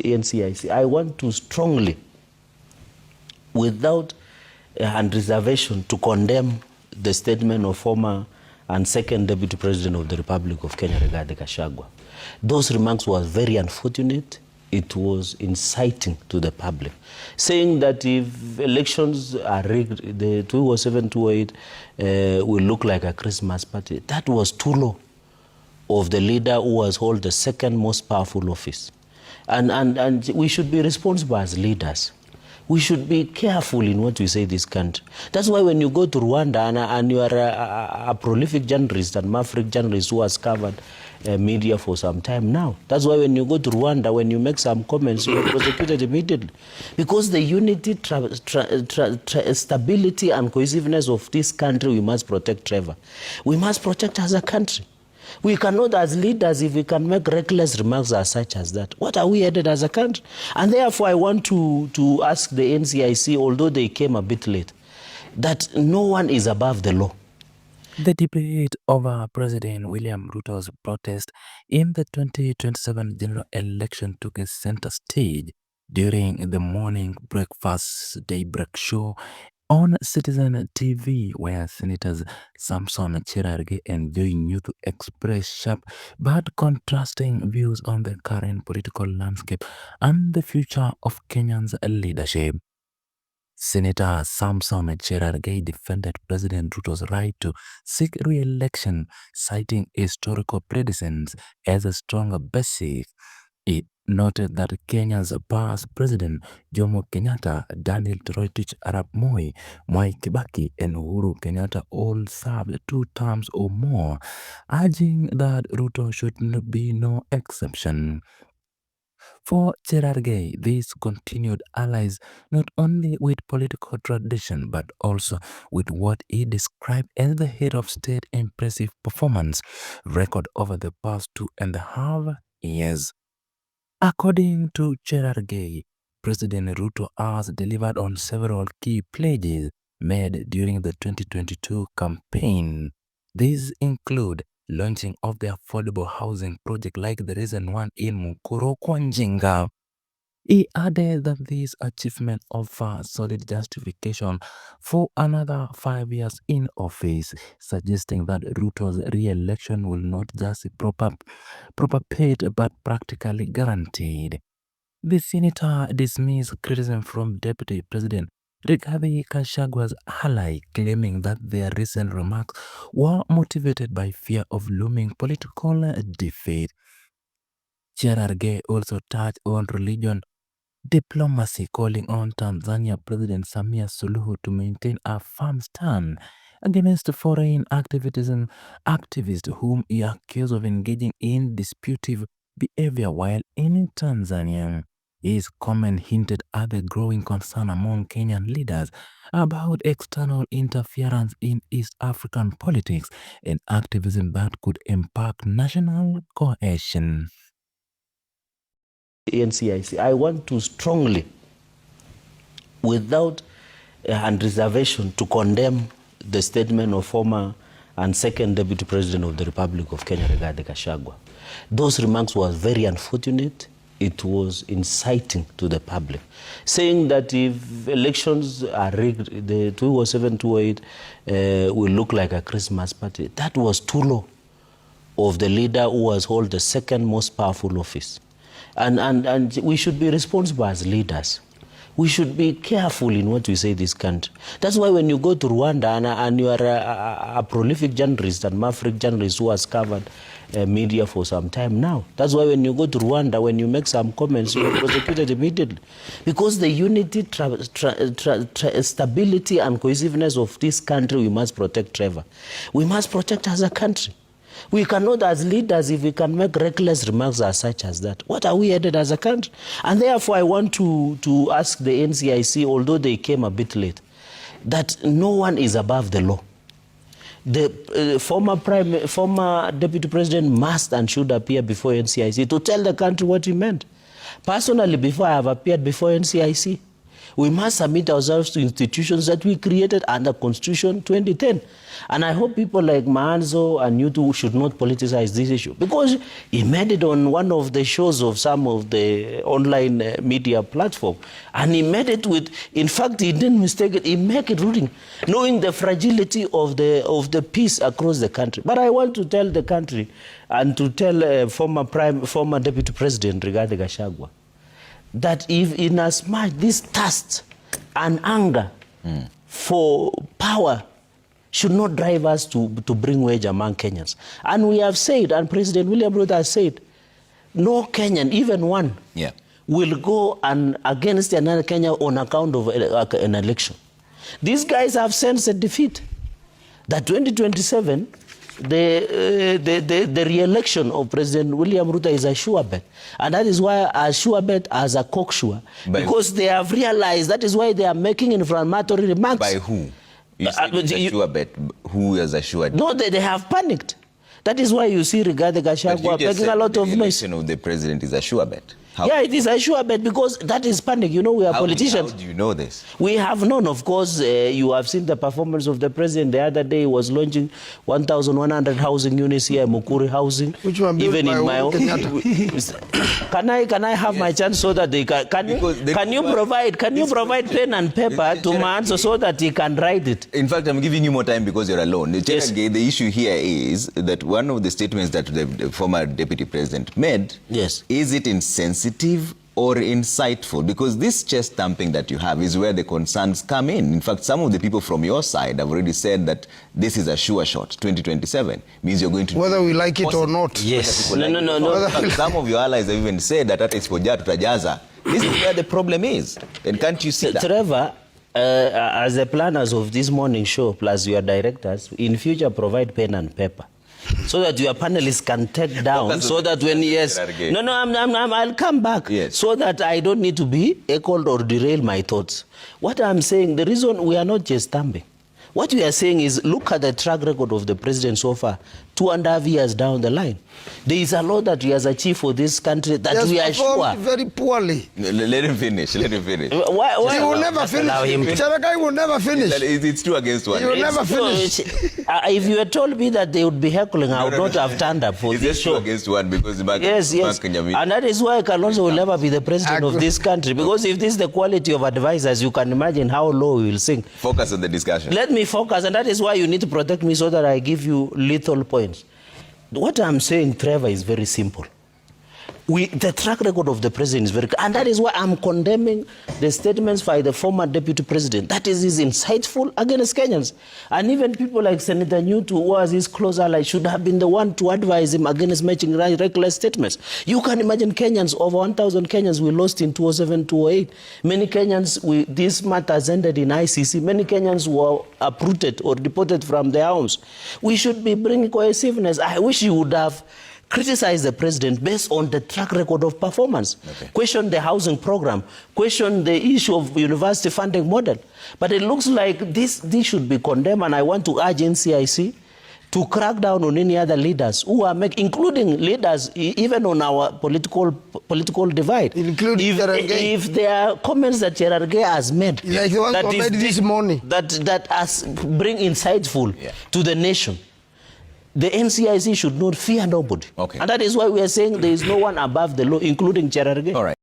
NCIC, I want to strongly, without and reservation, to condemn the statement of former and second Deputy President of the Republic of Kenya, Rigathi Gachagua. Those remarks were very unfortunate. It was inciting to the public, saying that if elections are rigged, the 207-208 will look like a Christmas party. That was too low of the leader who has held the second most powerful office. And we should be responsible as leaders. We should be careful in what we say this country. That's why when you go to Rwanda and you are a prolific journalist and maverick journalist who has covered media for some time now, that's why when you go to Rwanda, when you make some comments, you are prosecuted immediately. Because the unity, stability and cohesiveness of this country, we must protect, Trevor. We must protect as a country. We cannot, as leaders, if we can make reckless remarks as such as that, what are we headed as a country? And therefore, I want to ask the NCIC, although they came a bit late, that no one is above the law. The debate over President William Ruto's protest in the 2027 general election took a center stage during the morning breakfast daybreak show on Citizen TV, where Senators Samson Cherargei and Joy Youth express sharp but contrasting views on the current political landscape and the future of Kenya's leadership. Senator Samson Cherargei defended President Ruto's right to seek re-election, citing historical precedents as a strong basis. It noted that Kenya's past President Jomo Kenyatta, Daniel Toroitich Arap Moi, Mwai Kibaki, and Uhuru Kenyatta all served 2 terms or more, urging that Ruto should be no exception. For Cherargei, these continued allies not only with political tradition but also with what he described as the head of state impressive performance record over the past 2.5 years. According to Cherargei, President Ruto has delivered on several key pledges made during the 2022 campaign. These include launching of the affordable housing project like the recent one in Mukuru, Njinga. He added that this achievement offers solid justification for another 5 years in office, suggesting that Ruto's re-election will not just be paid but practically guaranteed. The senator dismissed criticism from Deputy President Rigathi Gachagua's ally, claiming that their recent remarks were motivated by fear of looming political defeat. Cherargei also touched on religion diplomacy, calling on Tanzania President Samia Suluhu to maintain a firm stand against foreign activists whom he accused of engaging in disputive behavior while in Tanzania. His comment hinted at the growing concern among Kenyan leaders about external interference in East African politics and activism that could impact national cohesion. NCIC, I want to strongly, without and reservation, to condemn the statement of former and second Deputy President of the Republic of Kenya, Rigathi Gachagua. Those remarks were very unfortunate. It was inciting to the public, saying that if elections are rigged, the 207-208 will look like a Christmas party. That was too low of the leader who has held the second most powerful office. And we should be responsible as leaders. We should be careful in what we say this country. That's why when you go to Rwanda and you are a prolific journalist and maverick journalist who has covered media for some time now, that's why when you go to Rwanda, when you make some comments, you are prosecuted immediately. Because the unity, stability and cohesiveness of this country, we must protect, Trevor. We must protect as a country. We cannot, as leaders, if we can make reckless remarks as such as that, what are we headed as a country? And therefore, I want to ask the NCIC, although they came a bit late, that no one is above the law. The former Deputy President must and should appear before NCIC to tell the country what he meant. Personally, before I have appeared before NCIC, We must submit ourselves to institutions that we created under Constitution 2010. And I hope people like Maanzo and you two should not politicize this issue, because he made it on one of the shows of some of the online media platform. And he made it with, in fact, he didn't mistake it. He made it rooting, knowing the fragility of the peace across the country. But I want to tell the country and to tell former Deputy President Rigathi Gachagua that if in as much this thirst and anger for power should not drive us to bring wage among Kenyans. And we have said, and President William Ruto has said, no Kenyan, even one, will go against another Kenya on account of an election. These guys have sensed a defeat. That 2027, the re-election of President William Ruto is a sure bet. And that is why a sure bet as a cocksure. Because they have realized that is why they are making inflammatory remarks. By who? You said it's a sure bet. Who is a sure bet? No, they have panicked. That is why you see Rigathi Gachagua making a lot of noise. The election of the president is a sure bet. How? Yeah, it is a sure bet, because that is panic. You know, we are politicians. How do you know this? We have known, of course. You have seen the performance of the president. The other day he was launching 1,100 housing units here, Mukuri housing. Which one? Even in my own. Can I have my chance so that they can you provide pen and paper to Maanzo so that he can write it? In fact, I'm giving you more time because you're alone. Yes. The issue here is that one of the statements that the former deputy president made. Yes. Is it insensitive or insightful? Because this chest thumping that you have is where the concerns come in. In fact, some of the people from your side have already said that this is a sure shot. 2027 means you're going to... Whether we like it or not. Yes. No. Some of your allies have even said that is for tutajaza. This is where the problem is. And can't you see that? Trevor, as the planners of this morning show, plus your directors, in future provide pen and paper, so that your panelists can take down, so that when I'll come back, so that I don't need to be echoed or derail my thoughts. What I'm saying, the reason we are not just stamping, what we are saying is, look at the track record of the president so far, 2.5 years down the line. There is a lot that he has achieved for this country that we are sure. Very poorly. Let him finish. Why he will never finish. Cherargei will never finish. It's 2 against 1. He will never finish. If you had told me that they would be heckling, I would not have turned up for this show. It's 2 against 1 because yes. And that is why Kalonzo will never be the president of this country. Because if this is the quality of advisors, you can imagine how low we will sink. Focus on the discussion. Let me focus, and that is why you need to protect me so that I give you lethal points. What I'm saying, Trevor, is very simple. The track record of the president is very clear. And that is why I'm condemning the statements by the former deputy president. That is insightful against Kenyans. And even people like Senator Newt, who was his close ally, should have been the one to advise him against making reckless statements. You can imagine Kenyans, over 1,000 Kenyans we lost in 2007, 2008. Many Kenyans, this matters ended in ICC. Many Kenyans were uprooted or deported from their homes. We should be bringing cohesiveness. I wish you would have criticize the president based on the track record of performance. Question the housing program. Question the issue of university funding model. But it looks like this should be condemned, and I want to urge NCIC to crack down on any other leaders who are including leaders even on our political divide. Including Cherargei. If there are comments that Cherargei has made, like the one that made this morning, that has bring insightful to the nation, the NCIC should not fear nobody. And that is why we are saying there is no one above the law, including Cherargei. All right.